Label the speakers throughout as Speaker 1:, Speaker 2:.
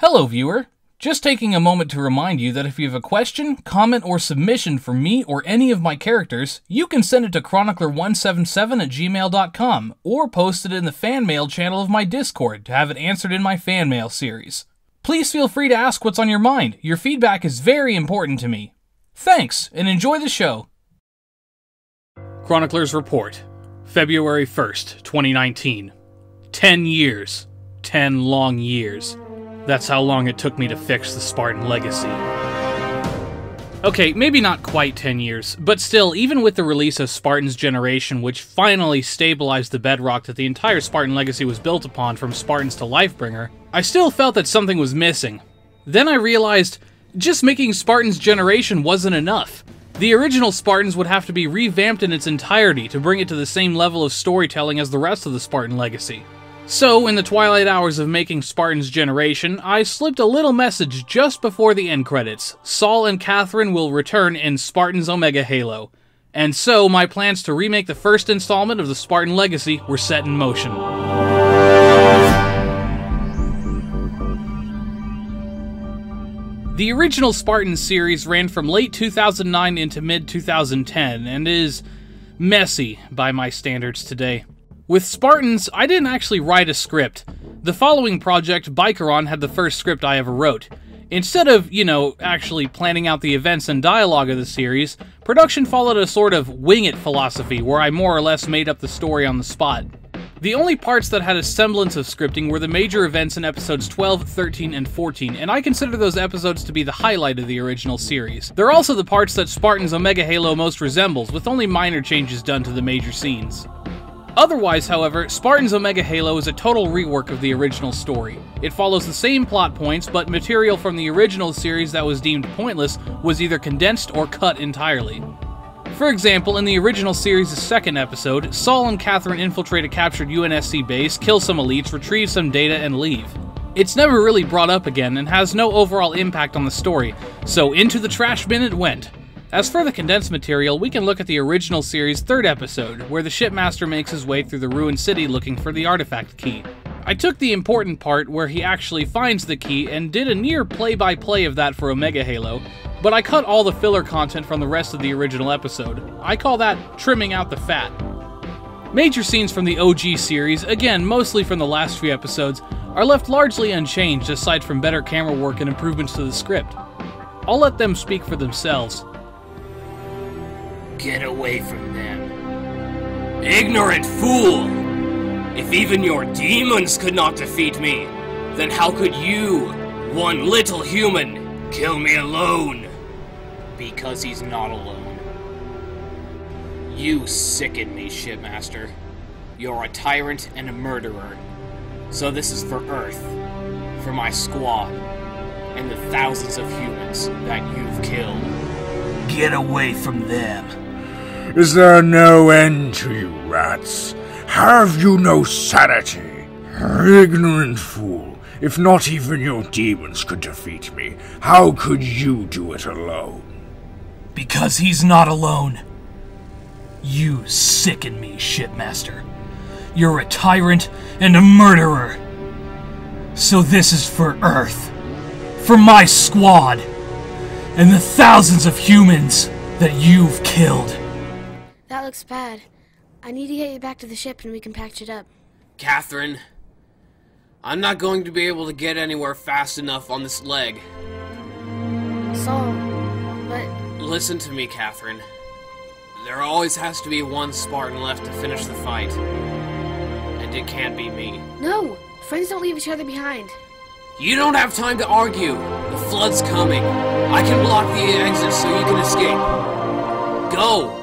Speaker 1: Hello, viewer. Just taking a moment to remind you that if you have a question, comment, or submission for me or any of my characters, you can send it to chronicler177@gmail.com or post it in the fan mail channel of my Discord to have it answered in my fan mail series. Please feel free to ask what's on your mind. Your feedback is very important to me. Thanks, and enjoy the show. Chronicler's Report, February 1st, 2019. 10 years. 10 long years. That's how long it took me to fix the Spartan legacy. Okay, maybe not quite 10 years, but still, even with the release of Spartan's Generation, which finally stabilized the bedrock that the entire Spartan legacy was built upon from Spartans to Lifebringer, I still felt that something was missing. Then I realized, just making Spartan's Generation wasn't enough. The original Spartans would have to be revamped in its entirety to bring it to the same level of storytelling as the rest of the Spartan legacy. So, in the twilight hours of making Spartan's Generation, I slipped a little message just before the end credits. Saul and Katherine will return in Spartan's Omega Halo. And so, my plans to remake the first installment of the Spartan Legacy were set in motion. The original Spartan series ran from late 2009 into mid-2010, and is messy by my standards today. With Spartans, I didn't actually write a script. The following project, Bikeron, had the first script I ever wrote. Instead of, actually planning out the events and dialogue of the series, production followed a sort of wing-it philosophy where I more or less made up the story on the spot. The only parts that had a semblance of scripting were the major events in episodes 12, 13, and 14, and I consider those episodes to be the highlight of the original series. They're also the parts that Spartan's Omega Halo most resembles, with only minor changes done to the major scenes. Otherwise, however, Spartan's Omega Halo is a total rework of the original story. It follows the same plot points, but material from the original series that was deemed pointless was either condensed or cut entirely. For example, in the original series' second episode, Saul and Katherine infiltrate a captured UNSC base, kill some elites, retrieve some data, and leave. It's never really brought up again and has no overall impact on the story, so into the trash bin it went. As for the condensed material, we can look at the original series' third episode, where the shipmaster makes his way through the ruined city looking for the artifact key. I took the important part where he actually finds the key and did a near play-by-play of that for Omega Halo, but I cut all the filler content from the rest of the original episode. I call that trimming out the fat. Major scenes from the OG series, again mostly from the last few episodes, are left largely unchanged aside from better camera work and improvements to the script. I'll let them speak for themselves.
Speaker 2: Get away from them. Ignorant fool! If even your demons could not defeat me, then how could you, one little human, kill me alone? Because he's not alone. You sicken me, Shipmaster. You're a tyrant and a murderer. So this is for Earth, for my squad, and the thousands of humans that you've killed.
Speaker 3: Get away from them. Is there no end to you, rats? Have you no sanity? Ignorant fool, if not even your demons could defeat me, how could you do it alone?
Speaker 4: Because he's not alone. You sicken me, Shipmaster. You're a tyrant and a murderer. So this is for Earth. For my squad. And the thousands of humans that you've killed.
Speaker 5: That looks bad. I need to get you back to the ship and we can patch it up.
Speaker 2: Katherine, I'm not going to be able to get anywhere fast enough on this leg.
Speaker 5: Saul, but...
Speaker 2: Listen to me, Katherine. There always has to be one Spartan left to finish the fight. And it can't be me.
Speaker 5: No! Friends don't leave each other behind.
Speaker 2: You don't have time to argue. The flood's coming. I can block the exit so you can escape. Go!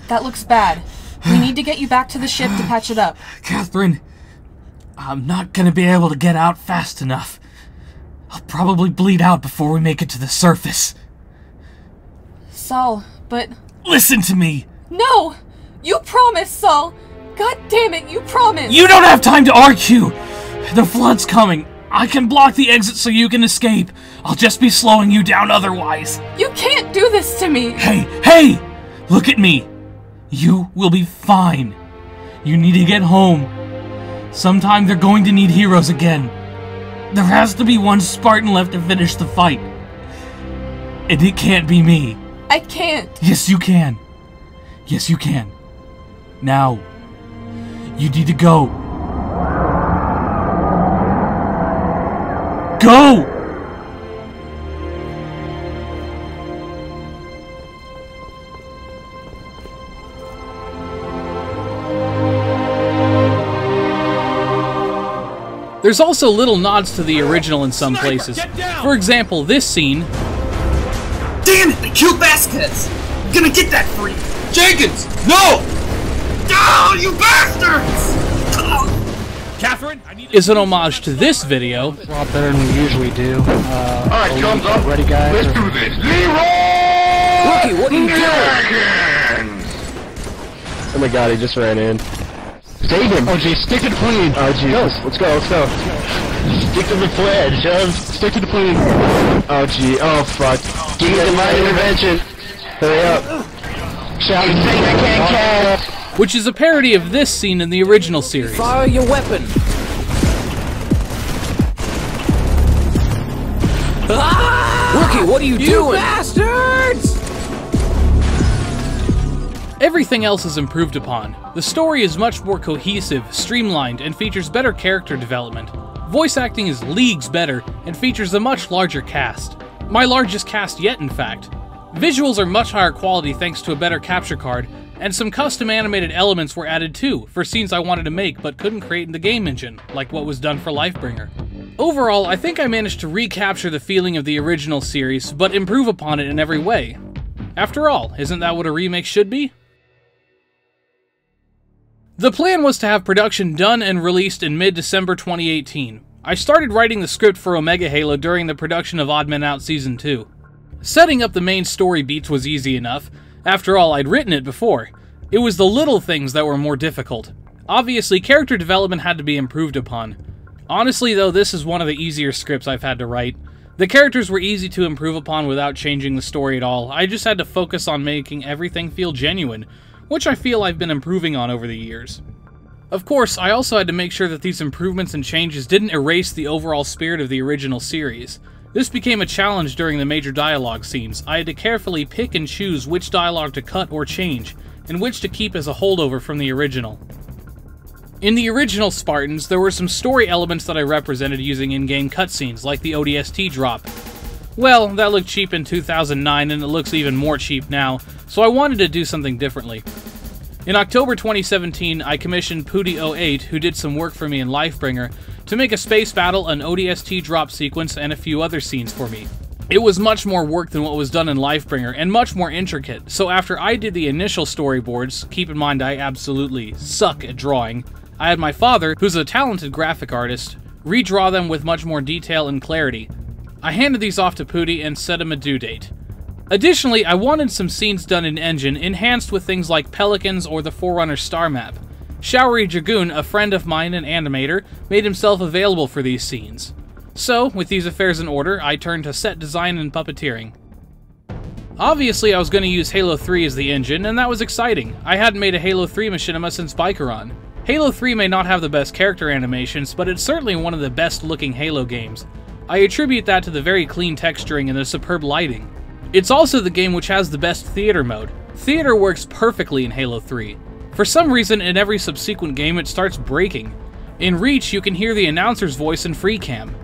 Speaker 6: That looks bad. We need to get you back to the ship to patch it up.
Speaker 4: Katherine, I'm not gonna be able to get out fast enough. I'll probably bleed out before we make it to the surface.
Speaker 6: Saul, but...
Speaker 4: Listen to me!
Speaker 6: No! You promised, Saul! God damn it, you promised!
Speaker 4: You don't have time to argue! The flood's coming. I can block the exit so you can escape. I'll just be slowing you down otherwise.
Speaker 6: You can't do this to me!
Speaker 4: Hey! Look at me! You will be fine. You need to get home. Sometime they're going to need heroes again. There has to be one Spartan left to finish the fight. And it can't be me.
Speaker 6: I can't.
Speaker 4: Yes, you can. Yes, you can. Now, you need to go. Go!
Speaker 1: There's also little nods to the original in some places. For example, this scene...
Speaker 7: Damn it! They killed Vasquez! I'm gonna get that for you!
Speaker 2: Jenkins! No!
Speaker 7: Oh, you bastards!
Speaker 2: Catherine,
Speaker 1: is an homage to this video.
Speaker 8: A lot better than we usually do.
Speaker 3: Alright, thumbs up.
Speaker 8: Ready, guys?
Speaker 3: Let's do this. Leroy!
Speaker 2: Rookie, what are you doing?
Speaker 8: Oh my god, he just ran in. Save him! Oh gee, stick to the plane! Oh gee, let's go. Stick to the pledge, stick to the plane. Oh gee, oh fuck. Give me my intervention! Hurry up. Shout and saying I can't catch!
Speaker 1: Which is a parody of this scene in the original series.
Speaker 2: Fire your weapon! Ah! Rookie, what are you doing? Bastards!
Speaker 1: Everything else is improved upon. The story is much more cohesive, streamlined, and features better character development. Voice acting is leagues better, and features a much larger cast. My largest cast yet, in fact. Visuals are much higher quality thanks to a better capture card, and some custom animated elements were added too, for scenes I wanted to make but couldn't create in the game engine, like what was done for Lifebringer. Overall, I think I managed to recapture the feeling of the original series, but improve upon it in every way. After all, isn't that what a remake should be? The plan was to have production done and released in mid-December 2018. I started writing the script for Omega Halo during the production of Odd Men Out Season 2. Setting up the main story beats was easy enough. After all, I'd written it before. It was the little things that were more difficult. Obviously, character development had to be improved upon. Honestly, though, this is one of the easier scripts I've had to write. The characters were easy to improve upon without changing the story at all. I just had to focus on making everything feel genuine, which I feel I've been improving on over the years. Of course, I also had to make sure that these improvements and changes didn't erase the overall spirit of the original series. This became a challenge during the major dialogue scenes. I had to carefully pick and choose which dialogue to cut or change, and which to keep as a holdover from the original. In the original Spartans, there were some story elements that I represented using in-game cutscenes, like the ODST drop. Well, that looked cheap in 2009, and it looks even more cheap now, so I wanted to do something differently. In October 2017, I commissioned Pooty08, who did some work for me in Lifebringer, to make a space battle, an ODST drop sequence, and a few other scenes for me. It was much more work than what was done in Lifebringer, and much more intricate, so after I did the initial storyboards, keep in mind I absolutely suck at drawing, I had my father, who's a talented graphic artist, redraw them with much more detail and clarity. I handed these off to Pooty and set him a due date. Additionally, I wanted some scenes done in engine, enhanced with things like Pelicans or the Forerunner star map. Showery Dragoon, a friend of mine and animator, made himself available for these scenes. So, with these affairs in order, I turned to set design and puppeteering. Obviously, I was going to use Halo 3 as the engine, and that was exciting. I hadn't made a Halo 3 machinima since Bikeron. Halo 3 may not have the best character animations, but it's certainly one of the best looking Halo games. I attribute that to the very clean texturing and the superb lighting. It's also the game which has the best theater mode. Theater works perfectly in Halo 3. For some reason, in every subsequent game it starts breaking. In Reach, you can hear the announcer's voice in free cam.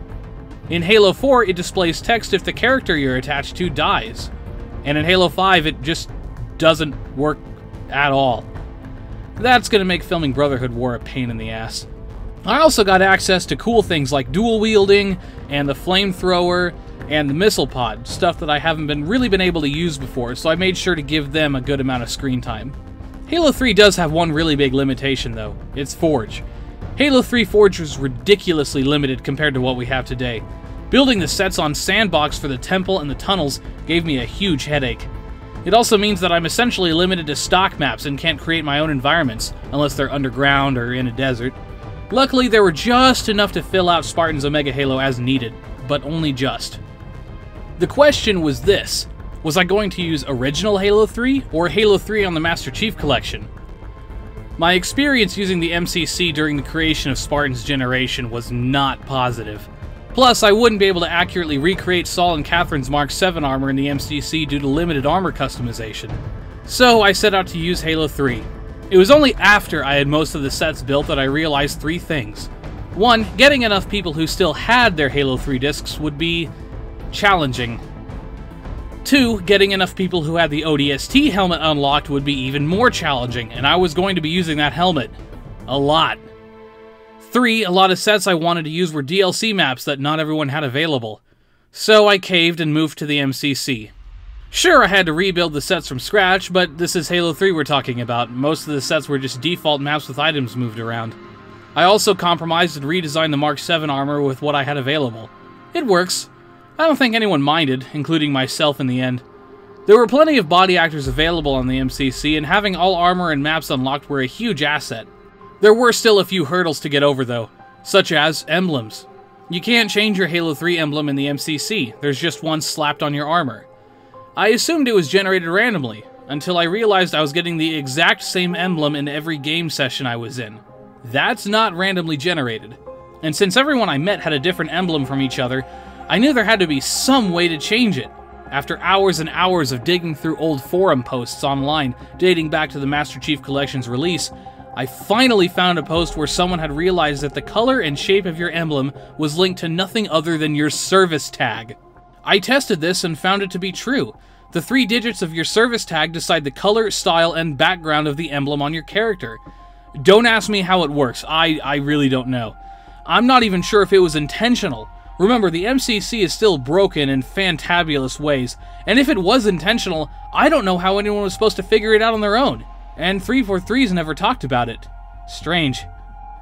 Speaker 1: In Halo 4, it displays text if the character you're attached to dies. And in Halo 5, it just doesn't work at all. That's gonna make filming Brotherhood War a pain in the ass. I also got access to cool things like dual wielding, and the flamethrower, and the missile pod, stuff that I haven't really been able to use before, so I made sure to give them a good amount of screen time. Halo 3 does have one really big limitation though, it's Forge. Halo 3 Forge was ridiculously limited compared to what we have today. Building the sets on Sandbox for the temple and the tunnels gave me a huge headache. It also means that I'm essentially limited to stock maps and can't create my own environments, unless they're underground or in a desert. Luckily, there were just enough to fill out Spartan's Omega Halo as needed, but only just. The question was this: Was I going to use original Halo 3 or Halo 3 on the Master Chief Collection? My experience using the MCC during the creation of Spartan's generation was not positive. Plus, I wouldn't be able to accurately recreate Saul and Katherine's Mark 7 armor in the MCC due to limited armor customization. So I set out to use Halo 3. It was only after I had most of the sets built that I realized 3 things. 1, getting enough people who still had their Halo 3 discs would be challenging. 2, getting enough people who had the ODST helmet unlocked would be even more challenging, and I was going to be using that helmet. A lot. 3, a lot of sets I wanted to use were DLC maps that not everyone had available. So I caved and moved to the MCC. Sure, I had to rebuild the sets from scratch, but this is Halo 3 we're talking about. Most of the sets were just default maps with items moved around. I also compromised and redesigned the Mark 7 armor with what I had available. It works. I don't think anyone minded, including myself in the end. There were plenty of body actors available on the MCC, and having all armor and maps unlocked were a huge asset. There were still a few hurdles to get over though, such as emblems. You can't change your Halo 3 emblem in the MCC, there's just one slapped on your armor. I assumed it was generated randomly, until I realized I was getting the exact same emblem in every game session I was in. That's not randomly generated. And since everyone I met had a different emblem from each other, I knew there had to be some way to change it. After hours and hours of digging through old forum posts online dating back to the Master Chief Collection's release, I finally found a post where someone had realized that the color and shape of your emblem was linked to nothing other than your service tag. I tested this and found it to be true. The 3 digits of your service tag decide the color, style, and background of the emblem on your character. Don't ask me how it works, I really don't know. I'm not even sure if it was intentional. Remember, the MCC is still broken in fantabulous ways, and if it was intentional, I don't know how anyone was supposed to figure it out on their own. And 343's never talked about it. Strange.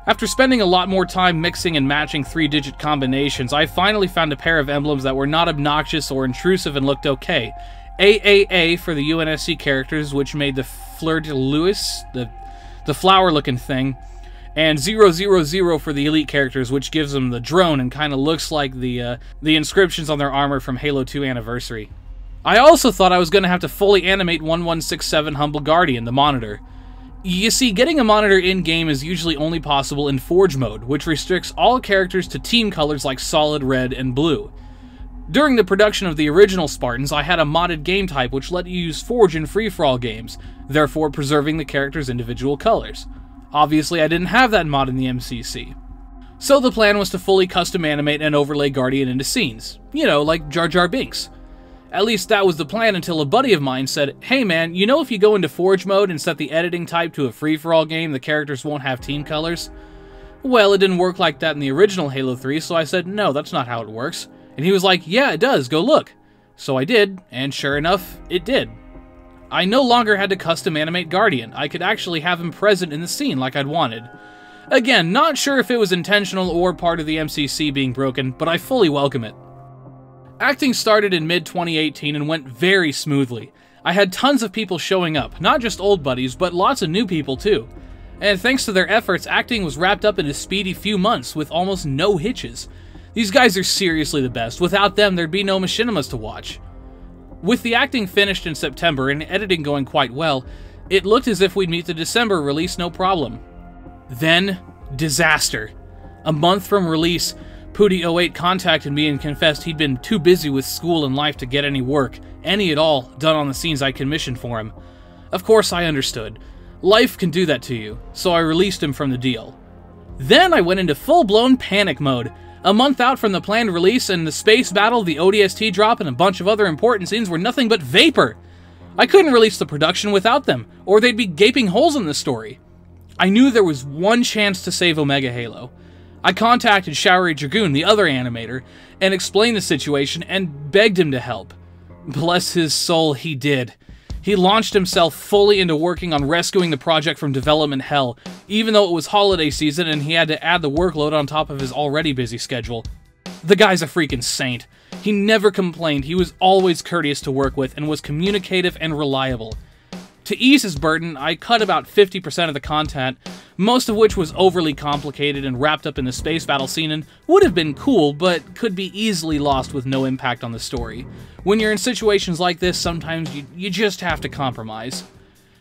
Speaker 1: After spending a lot more time mixing and matching 3-digit combinations, I finally found a pair of emblems that were not obnoxious or intrusive and looked okay. AAA for the UNSC characters, which made the fleur-de-lis, the flower-looking thing, and 000 for the elite characters, which gives them the drone and kind of looks like the inscriptions on their armor from Halo 2 Anniversary. I also thought I was going to have to fully animate 1167 Humble Guardian, the monitor. You see, getting a monitor in-game is usually only possible in Forge mode, which restricts all characters to team colors like solid red and blue. During the production of the original Spartans, I had a modded game type which let you use Forge in free-for-all games, therefore preserving the characters' individual colors. Obviously, I didn't have that mod in the MCC. So the plan was to fully custom animate and overlay Guardian into scenes. You know, like Jar Jar Binks. At least that was the plan until a buddy of mine said, "Hey man, you know if you go into Forge mode and set the editing type to a free-for-all game, the characters won't have team colors?" Well, it didn't work like that in the original Halo 3, so I said, "No, that's not how it works." And he was like, "Yeah, it does, go look." So I did, and sure enough, it did. I no longer had to custom animate Guardian. I could actually have him present in the scene like I'd wanted. Again, not sure if it was intentional or part of the MCC being broken, but I fully welcome it. Acting started in mid-2018 and went very smoothly. I had tons of people showing up, not just old buddies, but lots of new people too. And thanks to their efforts, acting was wrapped up in a speedy few months with almost no hitches. These guys are seriously the best. Without them, there'd be no Machinimas to watch. With the acting finished in September and editing going quite well, it looked as if we'd meet the December release no problem. Then, disaster. A month from release, Pooty08 contacted me and confessed he'd been too busy with school and life to get any work, any at all, done on the scenes I commissioned for him. Of course I understood. Life can do that to you, so I released him from the deal. Then I went into full-blown panic mode. A month out from the planned release, and the space battle, the ODST drop, and a bunch of other important scenes were nothing but vapor. I couldn't release the production without them, or they'd be gaping holes in the story. I knew there was one chance to save Omega Halo. I contacted Showery Dragoon, the other animator, and explained the situation and begged him to help. Bless his soul, he did. He launched himself fully into working on rescuing the project from development hell, even though it was holiday season and he had to add the workload on top of his already busy schedule. The guy's a freaking saint. He never complained, he was always courteous to work with and was communicative and reliable. To ease his burden, I cut about 50% of the content, most of which was overly complicated and wrapped up in the space battle scene and would have been cool, but could be easily lost with no impact on the story. When you're in situations like this, sometimes you just have to compromise.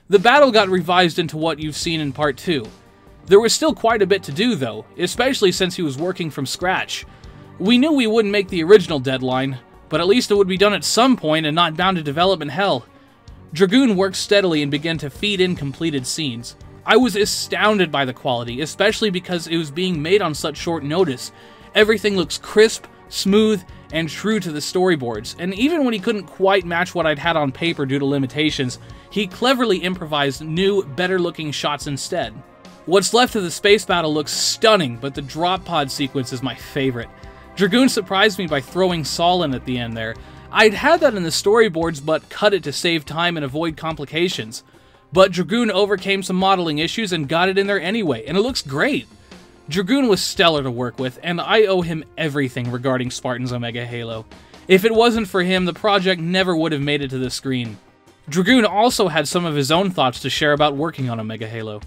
Speaker 1: The battle got revised into what you've seen in Part 2. There was still quite a bit to do, though, especially since he was working from scratch. We knew we wouldn't make the original deadline, but at least it would be done at some point and not bound to development hell. Dragoon worked steadily and began to feed in completed scenes. I was astounded by the quality, especially because it was being made on such short notice. Everything looks crisp, smooth, and true to the storyboards, and even when he couldn't quite match what I'd had on paper due to limitations, he cleverly improvised new, better-looking shots instead. What's left of the space battle looks stunning, but the drop pod sequence is my favorite. Dragoon surprised me by throwing Saul in at the end there. I'd had that in the storyboards, but cut it to save time and avoid complications. But Dragoon overcame some modeling issues and got it in there anyway, and it looks great. Dragoon was stellar to work with, and I owe him everything regarding Spartan's Omega Halo. If it wasn't for him, the project never would have made it to the screen. Dragoon also had some of his own thoughts to share about working on Omega Halo.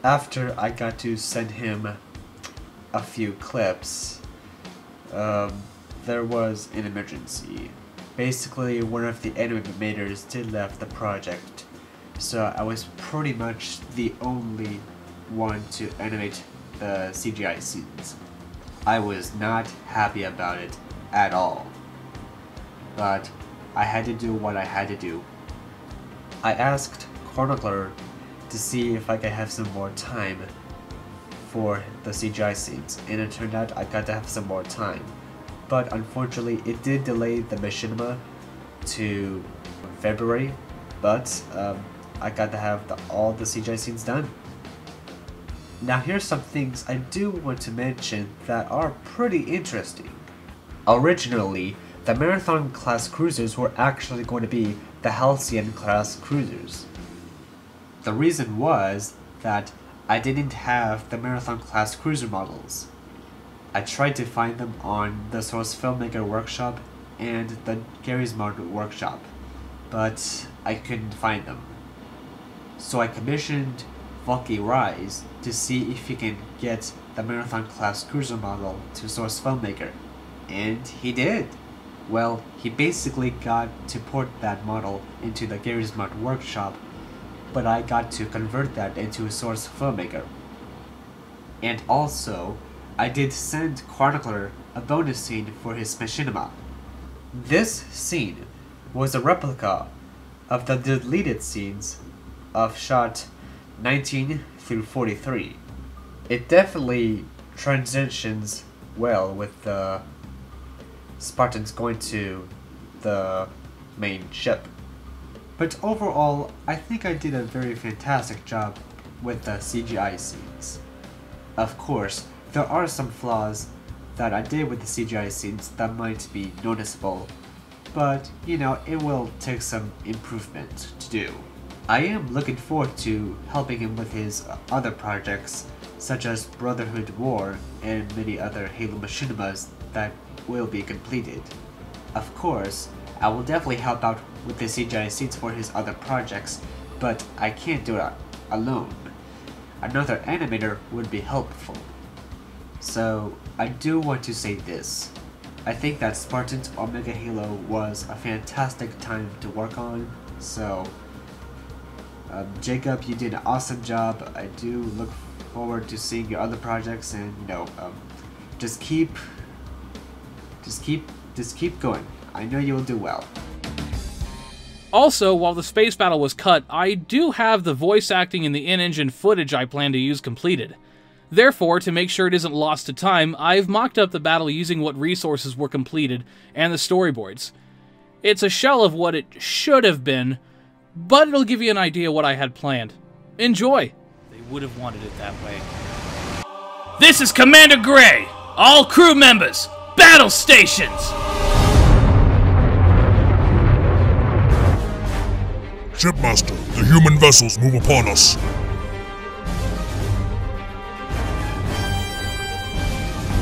Speaker 9: After I got to send him a few clips, there was an emergency. Basically, one of the animators did left the project, so I was pretty much the only one to animate the CGI scenes. I was not happy about it at all, but I had to do what I had to do. I asked Chronicler to see if I could have some more time for the CGI scenes, and it turned out I got to have some more time. But unfortunately, it did delay the Machinima to February, but I got to have all the CGI scenes done. Now here's some things I do want to mention that are pretty interesting. Originally, the Marathon class cruisers were actually going to be the Halcyon class cruisers. The reason was that I didn't have the Marathon class cruiser models. I tried to find them on the Source Filmmaker Workshop and the Gary's Mod Workshop, but I couldn't find them. So I commissioned Volky Rise to see if he can get the Marathon class cruiser model to Source Filmmaker, and he did. Well, he basically got to port that model into the Gary's Mod Workshop, but I got to convert that into a Source Filmmaker. And also, I did send Chronicler a bonus scene for his Machinima. This scene was a replica of the deleted scenes of shot 19 through 43. It definitely transitions well with the Spartans going to the main ship. But overall, I think I did a very fantastic job with the CGI scenes. Of course, there are some flaws that I did with the CGI scenes that might be noticeable, but, you know, it will take some improvement to do. I am looking forward to helping him with his other projects, such as Brotherhood War and many other Halo Machinimas that will be completed. Of course, I will definitely help out with the CGI scenes for his other projects, but I can't do it alone. Another animator would be helpful. So, I do want to say this. I think that Spartan's Omega Halo was a fantastic time to work on, so Jacob, you did an awesome job. I do look forward to seeing your other projects, and you know, just keep going. I know you will do well.
Speaker 1: Also, while the space battle was cut, I do have the voice acting and the in-engine footage I plan to use completed. Therefore, to make sure it isn't lost to time, I've mocked up the battle using what resources were completed and the storyboards. It's a shell of what it should have been, but it'll give you an idea what I had planned. Enjoy! They would have wanted it that way.
Speaker 2: This is Commander Gray! All crew members, battle stations!
Speaker 10: Shipmaster, the human vessels move upon us.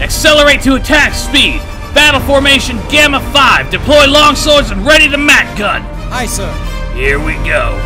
Speaker 2: Accelerate to attack speed! Battle formation Gamma 5, deploy longswords and ready to mat gun!
Speaker 11: Aye, sir.
Speaker 2: Here we go.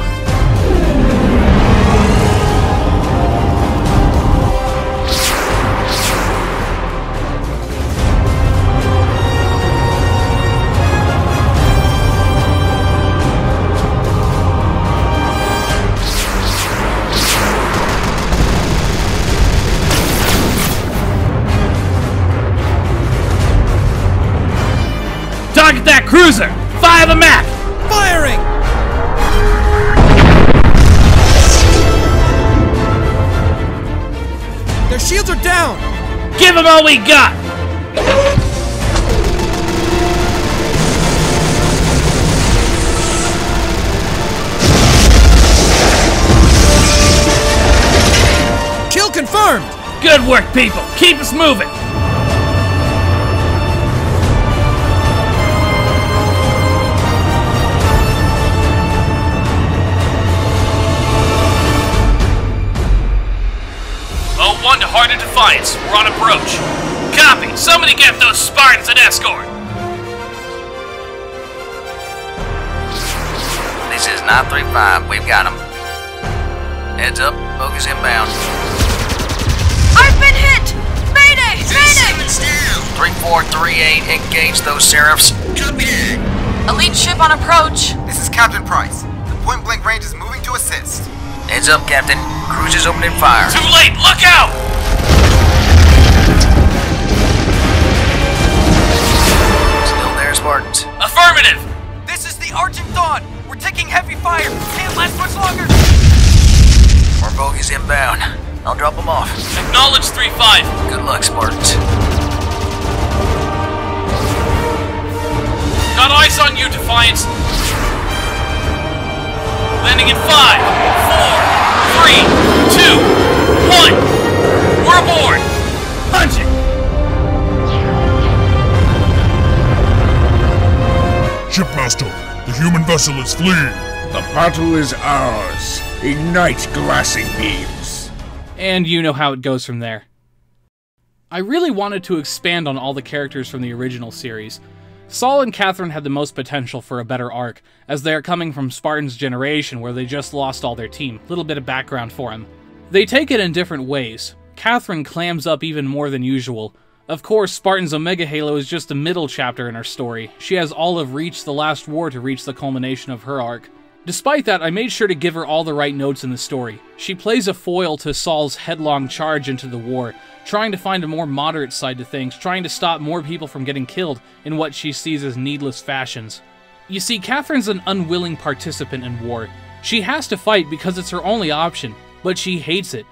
Speaker 1: cruiser! Fire the map!
Speaker 11: Firing! Their shields are down!
Speaker 1: Give them all we got!
Speaker 11: Kill confirmed!
Speaker 1: Good work, people! Keep us moving!
Speaker 2: Oh, 1 to Heart of Defiance. We're on approach. Copy. Somebody get those Spartans an escort.
Speaker 12: This is 935. We've got them. Heads up. Focus inbound.
Speaker 13: I've been hit! Mayday! Mayday!
Speaker 12: 3438. Engage those Seraphs.
Speaker 13: Copy that. Elite ship on approach.
Speaker 14: This is Captain Price. The point-blank range is moving to assist.
Speaker 12: Heads up, Captain. Cruisers opening fire.
Speaker 2: Too late! Look out!
Speaker 12: Still there, Spartans?
Speaker 2: Affirmative!
Speaker 11: This is the Argent Dawn! We're taking heavy fire! Can't last much longer!
Speaker 12: More bogies inbound. I'll drop them off.
Speaker 2: Acknowledge 3-5.
Speaker 12: Good luck, Spartans.
Speaker 2: Got eyes on you, Defiance. Landing in 5, 4, 3, 2, 1. We're aboard. Punch it.
Speaker 10: Shipmaster, the human vessel is fleeing.
Speaker 3: The battle is ours. Ignite glassing beams.
Speaker 1: And you know how it goes from there. I really wanted to expand on all the characters from the original series. Saul and Katherine had the most potential for a better arc, as they are coming from Spartan's generation where they just lost all their team. Little bit of background for them. They take it in different ways. Katherine clams up even more than usual. Of course, Spartan's Omega Halo is just the middle chapter in her story. She has all of Reach the Last War to reach the culmination of her arc. Despite that, I made sure to give her all the right notes in the story. She plays a foil to Saul's headlong charge into the war, trying to find a more moderate side to things, trying to stop more people from getting killed in what she sees as needless fashions. You see, Katherine's an unwilling participant in war. She has to fight because it's her only option, but she hates it.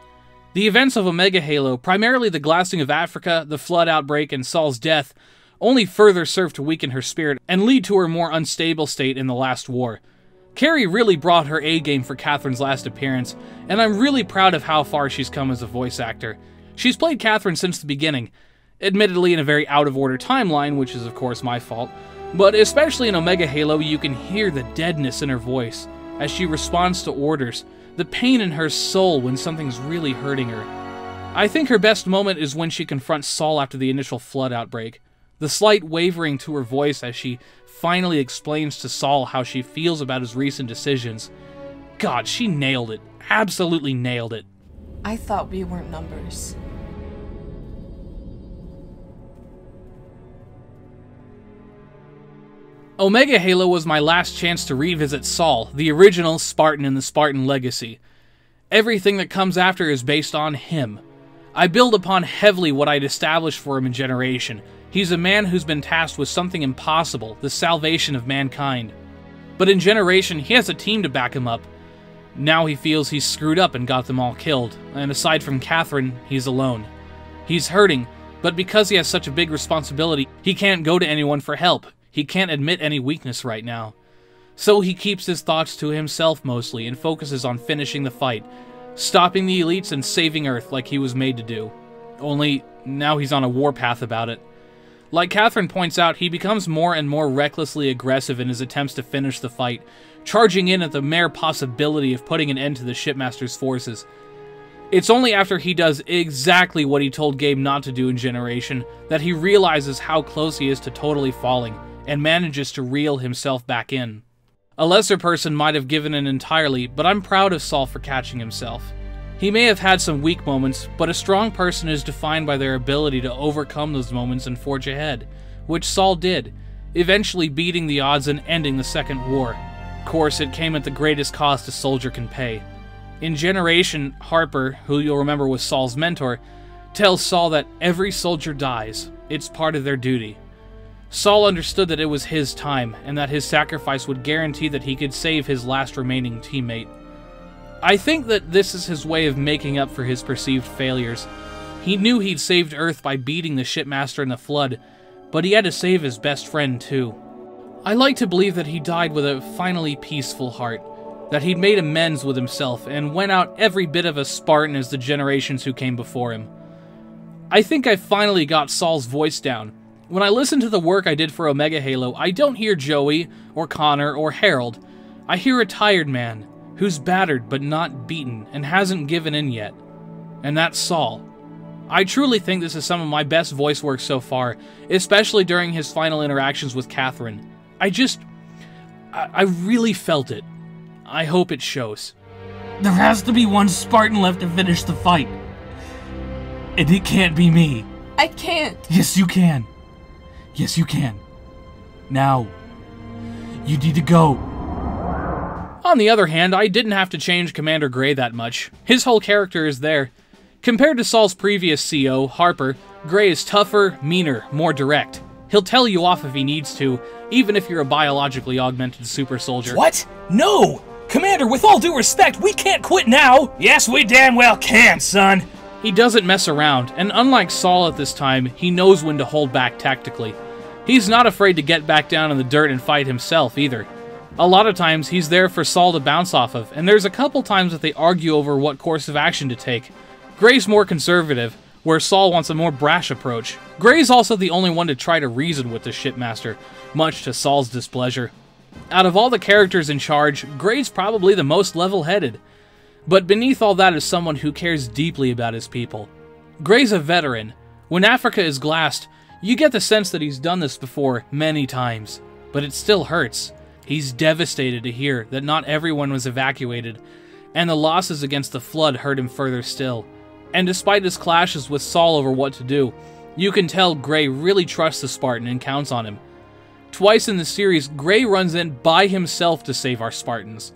Speaker 1: The events of Omega Halo, primarily the glassing of Africa, the flood outbreak, and Saul's death, only further serve to weaken her spirit and lead to her more unstable state in the last war. Carrie really brought her A-game for Katherine's last appearance, and I'm really proud of how far she's come as a voice actor. She's played Katherine since the beginning, admittedly in a very out-of-order timeline, which is of course my fault, but especially in Omega Halo you can hear the deadness in her voice as she responds to orders, the pain in her soul when something's really hurting her. I think her best moment is when she confronts Saul after the initial flood outbreak. The slight wavering to her voice as she finally explains to Saul how she feels about his recent decisions. God, she nailed it. Absolutely nailed it.
Speaker 6: I thought we weren't numbers.
Speaker 1: Omega Halo was my last chance to revisit Saul, the original Spartan in the Spartan legacy. Everything that comes after is based on him. I build upon heavily what I'd established for him in Generation. He's a man who's been tasked with something impossible, the salvation of mankind. But in Generation, he has a team to back him up. Now he feels he's screwed up and got them all killed, and aside from Katherine, he's alone. He's hurting, but because he has such a big responsibility, he can't go to anyone for help. He can't admit any weakness right now. So he keeps his thoughts to himself mostly and focuses on finishing the fight, stopping the elites and saving Earth like he was made to do. Only, now he's on a warpath about it. Like Katherine points out, he becomes more and more recklessly aggressive in his attempts to finish the fight, charging in at the mere possibility of putting an end to the shipmaster's forces. It's only after he does exactly what he told Gabe not to do in Generation that he realizes how close he is to totally falling, and manages to reel himself back in. A lesser person might have given in entirely, but I'm proud of Saul for catching himself. He may have had some weak moments, but a strong person is defined by their ability to overcome those moments and forge ahead, which Saul did, eventually beating the odds and ending the Second War. Of course, it came at the greatest cost a soldier can pay. In Generation, Harper, who you'll remember was Saul's mentor, tells Saul that every soldier dies. It's part of their duty. Saul understood that it was his time, and that his sacrifice would guarantee that he could save his last remaining teammate. I think that this is his way of making up for his perceived failures. He knew he'd saved Earth by beating the shipmaster in the flood, but he had to save his best friend too. I like to believe that he died with a finally peaceful heart, that he'd made amends with himself and went out every bit of a Spartan as the generations who came before him. I think I finally got Saul's voice down. When I listen to the work I did for Omega Halo, I don't hear Joey, or Connor, or Harold. I hear a tired man, who's battered but not beaten, and hasn't given in yet. And that's Saul. I truly think this is some of my best voice work so far, especially during his final interactions with Katherine. I really felt it. I hope it shows.
Speaker 4: There has to be one Spartan left to finish the fight. And it can't be me.
Speaker 6: I can't.
Speaker 4: Yes, you can. Yes, you can. Now, you need to go.
Speaker 1: On the other hand, I didn't have to change Commander Gray that much. His whole character is there. Compared to Saul's previous CO, Harper, Gray is tougher, meaner, more direct. He'll tell you off if he needs to, even if you're a biologically augmented super soldier.
Speaker 4: What? No! Commander, with all due respect, we can't quit now! Yes, we damn well can, son!
Speaker 1: He doesn't mess around, and unlike Saul at this time, he knows when to hold back tactically. He's not afraid to get back down in the dirt and fight himself, either. A lot of times, he's there for Saul to bounce off of, and there's a couple times that they argue over what course of action to take. Gray's more conservative, where Saul wants a more brash approach. Gray's also the only one to try to reason with the shipmaster, much to Saul's displeasure. Out of all the characters in charge, Gray's probably the most level-headed. But beneath all that is someone who cares deeply about his people. Gray's a veteran. When Africa is glassed, you get the sense that he's done this before many times. But it still hurts. He's devastated to hear that not everyone was evacuated, and the losses against the flood hurt him further still. And despite his clashes with Saul over what to do, you can tell Gray really trusts the Spartan and counts on him. Twice in the series, Gray runs in by himself to save our Spartans.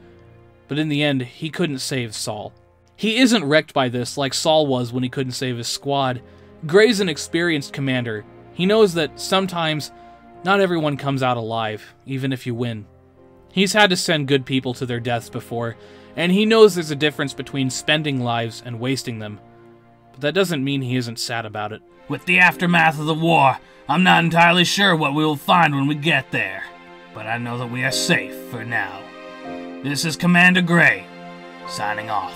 Speaker 1: But in the end, he couldn't save Saul. He isn't wrecked by this like Saul was when he couldn't save his squad. Gray's an experienced commander. He knows that sometimes, not everyone comes out alive, even if you win. He's had to send good people to their deaths before, and he knows there's a difference between spending lives and wasting them. But that doesn't mean he isn't sad about it.
Speaker 4: With the aftermath of the war, I'm not entirely sure what we will find when we get there. But I know that we are safe for now. This is Commander Gray, signing off.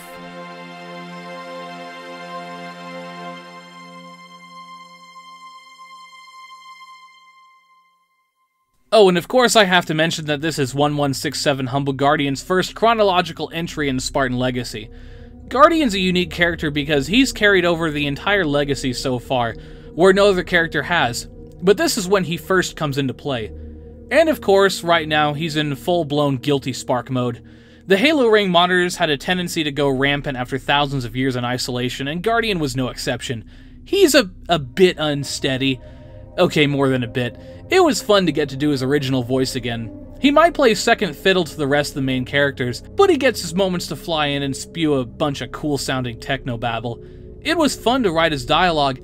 Speaker 1: Oh, and of course I have to mention that this is 1167 Humble Guardian's first chronological entry in Spartan Legacy. Guardian's a unique character because he's carried over the entire legacy so far, where no other character has, but this is when he first comes into play. And of course, right now, he's in full-blown guilty spark mode. The Halo Ring monitors had a tendency to go rampant after thousands of years in isolation, and Guardian was no exception. He's a bit unsteady. Okay, more than a bit. It was fun to get to do his original voice again. He might play second fiddle to the rest of the main characters, but he gets his moments to fly in and spew a bunch of cool-sounding techno-babble. It was fun to write his dialogue,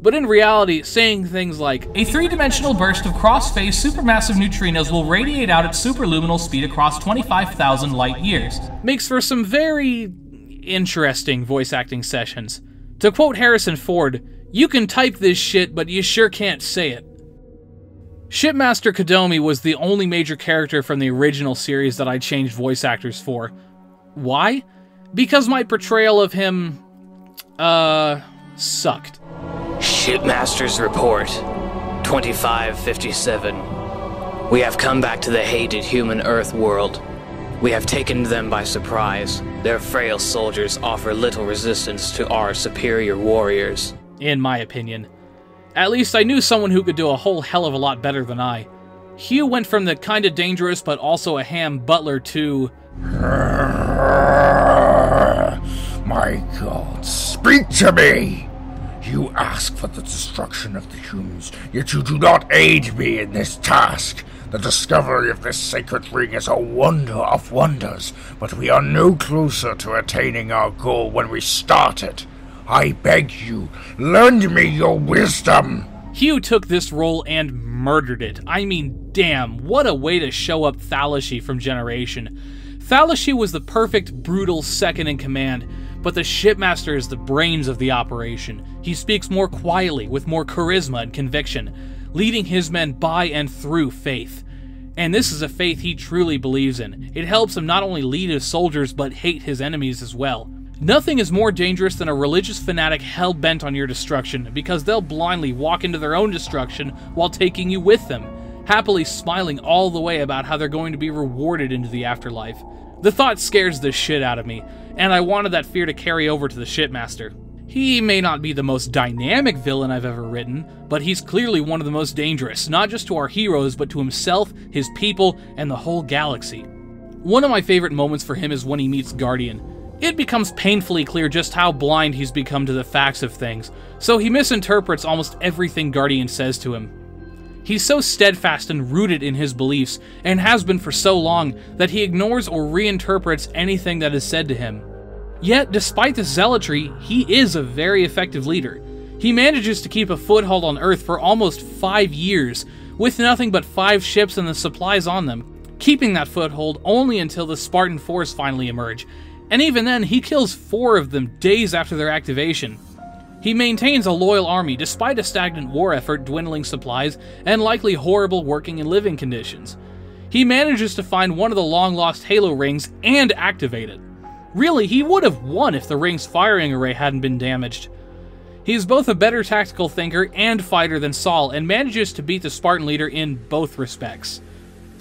Speaker 1: but in reality, saying things like,
Speaker 4: "A three-dimensional burst of cross-phase supermassive neutrinos will radiate out at superluminal speed across 25,000 light-years,"
Speaker 1: makes for some very interesting voice acting sessions. To quote Harrison Ford, "You can type this shit, but you sure can't say it." Shipmaster Kodomi was the only major character from the original series that I changed voice actors for. Why? Because my portrayal of him, sucked.
Speaker 2: Shipmaster's report, 2557. We have come back to the hated human Earth world. We have taken them by surprise. Their frail soldiers offer little resistance to our superior warriors.
Speaker 1: In my opinion. At least I knew someone who could do a whole hell of a lot better than I. Hugh went from the kinda dangerous but also a ham butler to...
Speaker 3: My God, speak to me! You ask for the destruction of the humans, yet you do not aid me in this task. The discovery of this sacred ring is a wonder of wonders, but we are no closer to attaining our goal when we start it. I beg you, lend me your wisdom.
Speaker 1: Hugh took this role and murdered it. I mean, damn, what a way to show up Thalashi from Generation. Thalashi was the perfect, brutal second in command, but the shipmaster is the brains of the operation. He speaks more quietly, with more charisma and conviction, leading his men by and through faith. And this is a faith he truly believes in. It helps him not only lead his soldiers, but hate his enemies as well. Nothing is more dangerous than a religious fanatic hell-bent on your destruction, because they'll blindly walk into their own destruction while taking you with them, happily smiling all the way about how they're going to be rewarded into the afterlife. The thought scares the shit out of me, and I wanted that fear to carry over to the shipmaster. He may not be the most dynamic villain I've ever written, but he's clearly one of the most dangerous, not just to our heroes, but to himself, his people, and the whole galaxy. One of my favorite moments for him is when he meets Guardian. It becomes painfully clear just how blind he's become to the facts of things, so he misinterprets almost everything Guardian says to him. He's so steadfast and rooted in his beliefs, and has been for so long, that he ignores or reinterprets anything that is said to him. Yet, despite this zealotry, he is a very effective leader. He manages to keep a foothold on Earth for almost 5 years, with nothing but 5 ships and the supplies on them, keeping that foothold only until the Spartan force finally emerge, and even then he kills 4 of them days after their activation. He maintains a loyal army despite a stagnant war effort, dwindling supplies, and likely horrible working and living conditions. He manages to find one of the long-lost Halo rings and activate it. Really, he would have won if the ring's firing array hadn't been damaged. He is both a better tactical thinker and fighter than Saul, and manages to beat the Spartan leader in both respects.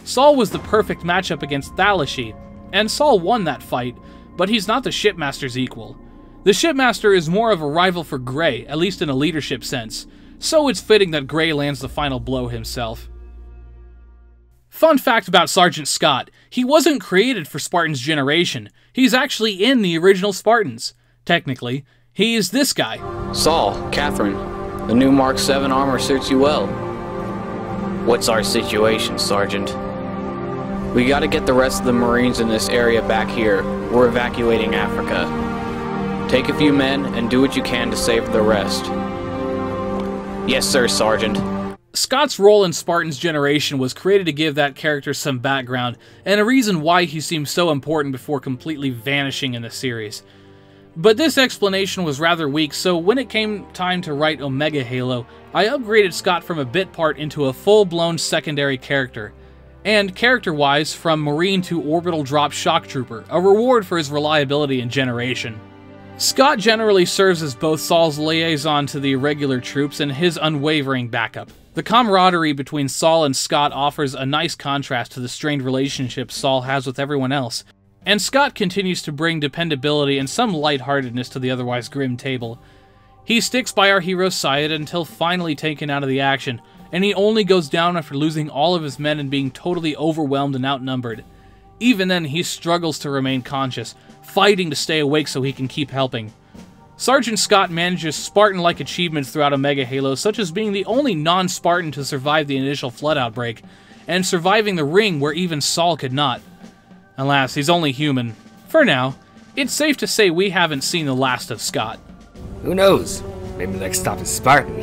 Speaker 1: Saul was the perfect matchup against Thalashi, and Saul won that fight, but he's not the shipmaster's equal. The shipmaster is more of a rival for Gray, at least in a leadership sense, so it's fitting that Gray lands the final blow himself. Fun fact about Sergeant Scott, he wasn't created for Spartan's Generation. He's actually in the original Spartans. Technically, he is this guy.
Speaker 15: Saul, Katherine, the new Mark 7 armor suits you well. What's our situation, Sergeant? We gotta get the rest of the Marines in this area back here. We're evacuating Africa. Take a few men and do what you can to save the rest. Yes, sir, Sergeant.
Speaker 1: Scott's role in Spartan's Generation was created to give that character some background, and a reason why he seemed so important before completely vanishing in the series. But this explanation was rather weak, so when it came time to write Omega Halo, I upgraded Scott from a bit part into a full-blown secondary character. And character-wise, from Marine to Orbital Drop Shock Trooper, a reward for his reliability in Generation. Scott generally serves as both Saul's liaison to the irregular troops and his unwavering backup. The camaraderie between Saul and Scott offers a nice contrast to the strained relationship Saul has with everyone else, and Scott continues to bring dependability and some lightheartedness to the otherwise grim table. He sticks by our hero's side until finally taken out of the action, and he only goes down after losing all of his men and being totally overwhelmed and outnumbered. Even then, he struggles to remain conscious, fighting to stay awake so he can keep helping. Sergeant Scott manages Spartan-like achievements throughout Omega Halo, such as being the only non-Spartan to survive the initial flood outbreak, and surviving the ring where even Saul could not. Alas, he's only human. For now, it's safe to say we haven't seen the last of Scott.
Speaker 16: Who knows? Maybe the next stop is Spartan.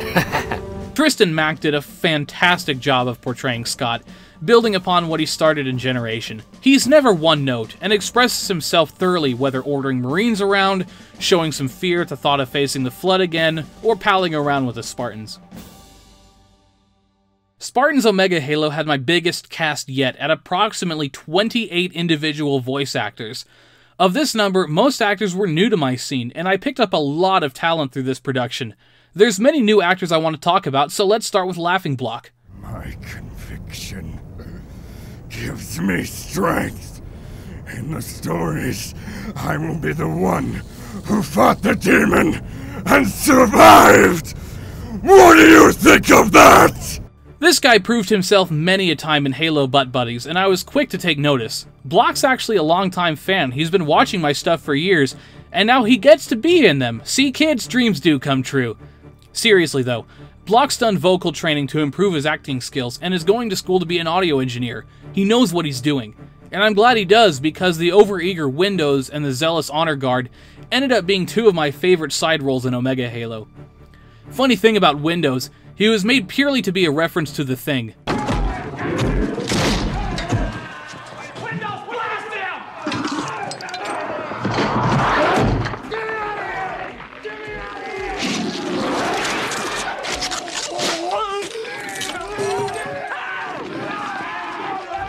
Speaker 1: Tristan Mack did a fantastic job of portraying Scott, building upon what he started in Generation. He's never one note, and expresses himself thoroughly, whether ordering Marines around, showing some fear at the thought of facing the Flood again, or palling around with the Spartans. Spartan's Omega Halo had my biggest cast yet, at approximately 28 individual voice actors. Of this number, most actors were new to my scene, and I picked up a lot of talent through this production. There's many new actors I want to talk about, so let's start with Laughing Block.
Speaker 3: My conviction gives me strength. In the stories, I will be the one who fought the demon and survived! What do you think of that?
Speaker 1: This guy proved himself many a time in Halo Butt Buddies, and I was quick to take notice. Block's actually a longtime fan. He's been watching my stuff for years, and now he gets to be in them. See, kids, dreams do come true. Seriously though, Block's done vocal training to improve his acting skills and is going to school to be an audio engineer. He knows what he's doing. And I'm glad he does, because the overeager Windows and the zealous Honor Guard ended up being 2 of my favorite side roles in Omega Halo. Funny thing about Windows, He was made purely to be a reference to The Thing.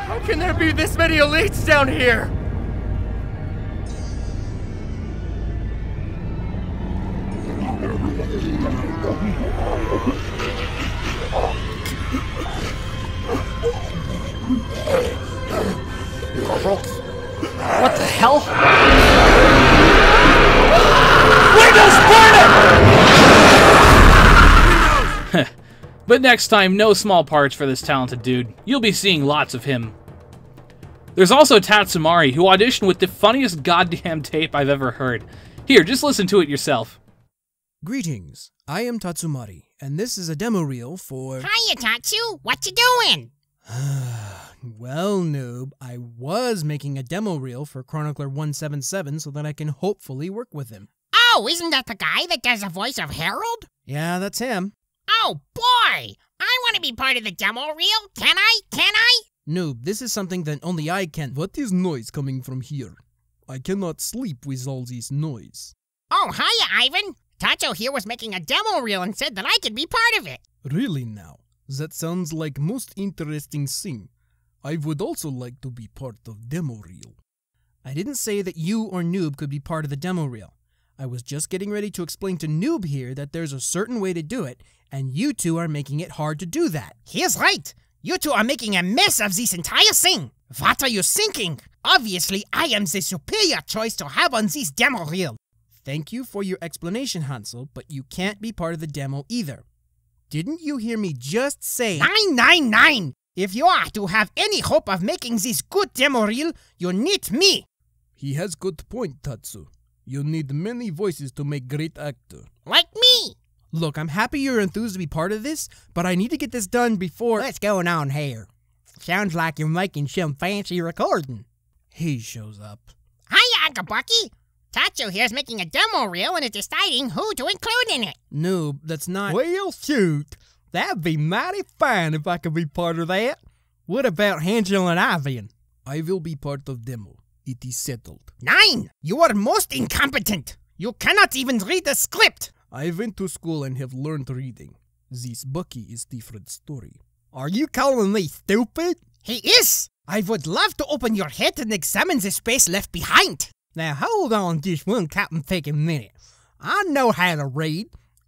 Speaker 17: How can there be this many elites down here?
Speaker 4: What the hell?
Speaker 1: Windows, burn it! But next time, no small parts for this talented dude. You'll be seeing lots of him. There's also Tatsumari, who auditioned with the funniest goddamn tape I've ever heard. Here, just listen to it yourself.
Speaker 18: Greetings, I am Tatsumari, and this is a demo reel for...
Speaker 19: Hiya, Tatsu! What you doing?
Speaker 18: Well, noob, I was making a demo reel for Chronicler 177 so that I can hopefully work with him.
Speaker 19: Oh, isn't that the guy that does the voice of Harold?
Speaker 18: Yeah, that's him.
Speaker 19: Oh, boy! I want to be part of the demo reel. Can I? Can I?
Speaker 18: Noob, this is something that only I can... What is noise coming from here? I cannot sleep with all this noise.
Speaker 19: Oh, hiya, Ivan. Tacho here was making a demo reel and said that I could be part of it.
Speaker 18: Really now? That sounds like most interesting thing. I would also like to be part of demo reel. I didn't say that you or Noob could be part of the demo reel. I was just getting ready to explain to Noob here that there's a certain way to do it, and you two are making it hard to do that.
Speaker 19: He's right. You two are making a mess of this entire thing. What are you thinking? Obviously, I am the superior choice to have on this demo reel.
Speaker 18: Thank you for your explanation, Hansel, but you can't be part of the demo either. Didn't you hear me just say...
Speaker 19: 999! If you are to have any hope of making this good demo reel, you need me.
Speaker 18: He has good point, Tatsu. You need many voices to make great actor.
Speaker 19: Like me!
Speaker 18: Look, I'm happy you're enthused to be part of this, but I need to get this done before...
Speaker 19: What's going on here? Sounds like you're making some fancy recording.
Speaker 18: He shows up.
Speaker 19: Hiya, Uncle Bucky! Tacho here's making a demo reel and is deciding who to include in it.
Speaker 18: Noob, that's not...
Speaker 20: Well, shoot. That'd be mighty fine if I could be part of that. What about Hansel and Ivan?
Speaker 18: I will be part of demo. It is settled.
Speaker 19: 9! You are most incompetent. You cannot even read the script.
Speaker 18: I went to school and have learned reading. This Bucky is different story.
Speaker 20: Are you calling me stupid?
Speaker 19: He is. I would love to open your head and examine the space left behind.
Speaker 20: Now hold on just one cotton-picking minute. I know how to read.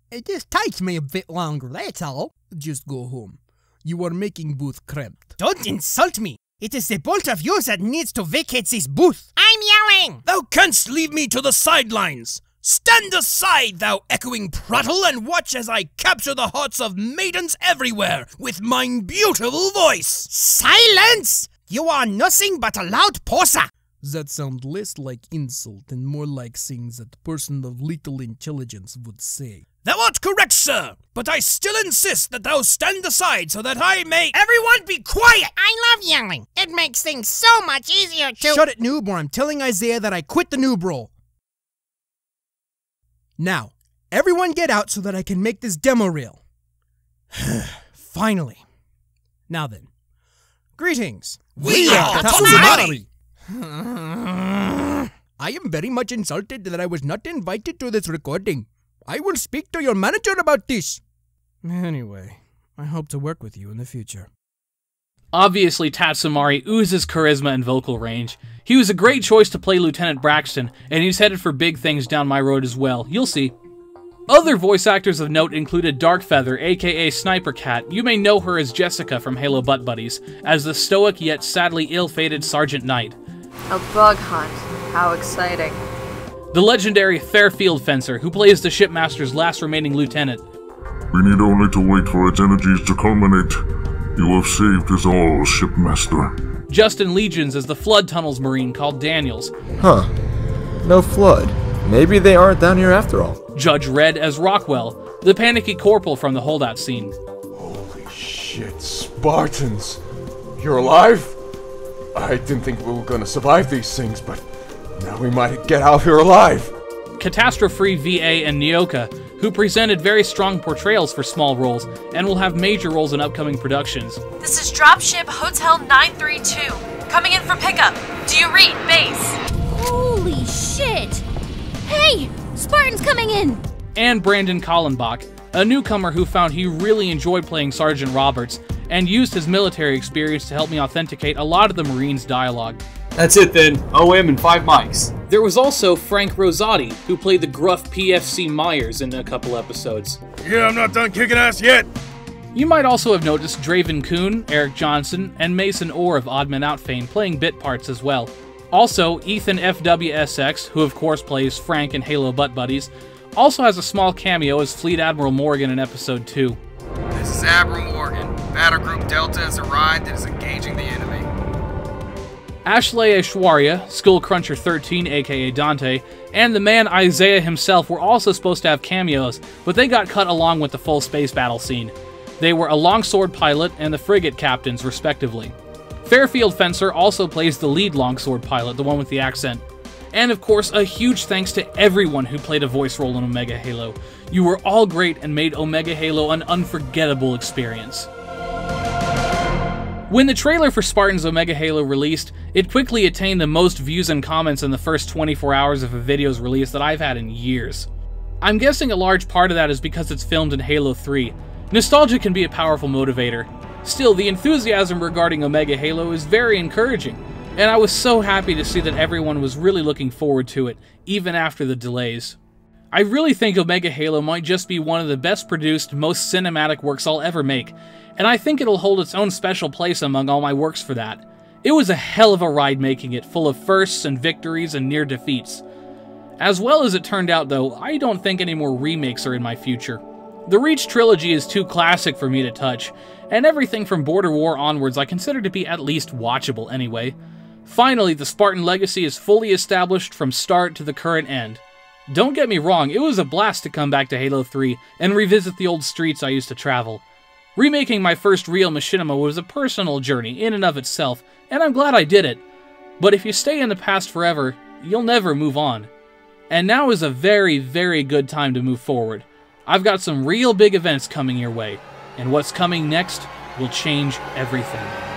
Speaker 20: It just takes me a bit longer, that's all.
Speaker 18: Just go home. You are making booth cramped.
Speaker 19: Don't insult me. It is the both of you that needs to vacate this booth. I'm yelling.
Speaker 21: Thou canst leave me to the sidelines. Stand aside, thou echoing prattle, and watch as I capture the hearts of maidens everywhere with mine beautiful voice.
Speaker 19: Silence! You are nothing but a loud poser.
Speaker 18: That sounds less like insult and more like things that a person of little intelligence would say.
Speaker 21: Thou art correct, sir, but I still insist that thou stand aside so that I may—
Speaker 19: Everyone be quiet! I love yelling. It makes things so much easier to—
Speaker 18: Shut it, noob, or I'm telling Isaiah that I quit the noob role. Now, everyone get out so that I can make this demo reel. Finally. Now then. Greetings.
Speaker 21: We are Tatsumari!
Speaker 18: I am very much insulted that I was not invited to this recording. I will speak to your manager about this. Anyway, I hope to work with you in the future.
Speaker 1: Obviously, Tatsumari oozes charisma and vocal range. He was a great choice to play Lieutenant Braxton, and he's headed for big things down my road as well. You'll see. Other voice actors of note included Darkfeather, aka Sniper Cat. You may know her as Jessica from Halo Butt Buddies, as the stoic yet sadly ill-fated Sergeant Knight.
Speaker 22: A bug hunt. How exciting.
Speaker 1: The legendary Fairfield Fencer, who plays the shipmaster's last remaining lieutenant.
Speaker 10: We need only to wait for its energies to culminate. You have saved us all, shipmaster.
Speaker 1: Justin Legions as the Flood Tunnels Marine called Daniels.
Speaker 23: Huh. No flood. Maybe they aren't down here after all.
Speaker 1: Judge Red as Rockwell, the panicky corporal from the holdout scene.
Speaker 24: Holy shit, Spartans! You're alive? I didn't think we were gonna survive these things, but now we might get out here alive.
Speaker 1: Catastrophe VA and Nyoka, who presented very strong portrayals for small roles and will have major roles in upcoming productions.
Speaker 13: This is Dropship Hotel 932. Coming in for pickup. Do you read, base?
Speaker 5: Holy shit! Hey! Spartan's coming in!
Speaker 1: And Brandon Kallenbach, a newcomer who found he really enjoyed playing Sergeant Roberts and used his military experience to help me authenticate a lot of the Marines' dialogue.
Speaker 7: That's it then. OM and 5 mics.
Speaker 1: There was also Frank Rosati, who played the gruff PFC Myers in a couple episodes.
Speaker 3: Yeah, I'm not done kicking ass yet!
Speaker 1: You might also have noticed Draven Kuhn, Eric Johnson, and Mason Orr of Odd Men Out fame playing bit parts as well. Also, Ethan FWSX, who of course plays Frank in Halo Butt Buddies, also has a small cameo as Fleet Admiral Morgan in Episode 2.
Speaker 14: This is Admiral Morgan. Battle Group Delta has arrived and is engaging the enemy.
Speaker 1: Ashley Aishwarya, Skullcruncher 13 aka Dante, and the man Isaiah himself were also supposed to have cameos, but they got cut along with the full space battle scene. They were a longsword pilot and the frigate captains, respectively. Fairfield Fencer also plays the lead longsword pilot, the one with the accent. And of course, a huge thanks to everyone who played a voice role in Omega Halo. You were all great and made Omega Halo an unforgettable experience. When the trailer for Spartan's Omega Halo released, it quickly attained the most views and comments in the first 24 hours of a video's release that I've had in years. I'm guessing a large part of that is because it's filmed in Halo 3. Nostalgia can be a powerful motivator. Still, the enthusiasm regarding Omega Halo is very encouraging, and I was so happy to see that everyone was really looking forward to it, even after the delays. I really think Omega Halo might just be one of the best produced, most cinematic works I'll ever make, and I think it'll hold its own special place among all my works for that. It was a hell of a ride making it, full of firsts and victories and near defeats. As well as it turned out though, I don't think any more remakes are in my future. The Reach trilogy is too classic for me to touch, and everything from Border War onwards I consider to be at least watchable anyway. Finally, the Spartan legacy is fully established from start to the current end. Don't get me wrong, it was a blast to come back to Halo 3 and revisit the old streets I used to travel. Remaking my first real Machinima was a personal journey in and of itself, and I'm glad I did it. But if you stay in the past forever, you'll never move on. And now is a very, very good time to move forward. I've got some real big events coming your way, and what's coming next will change everything.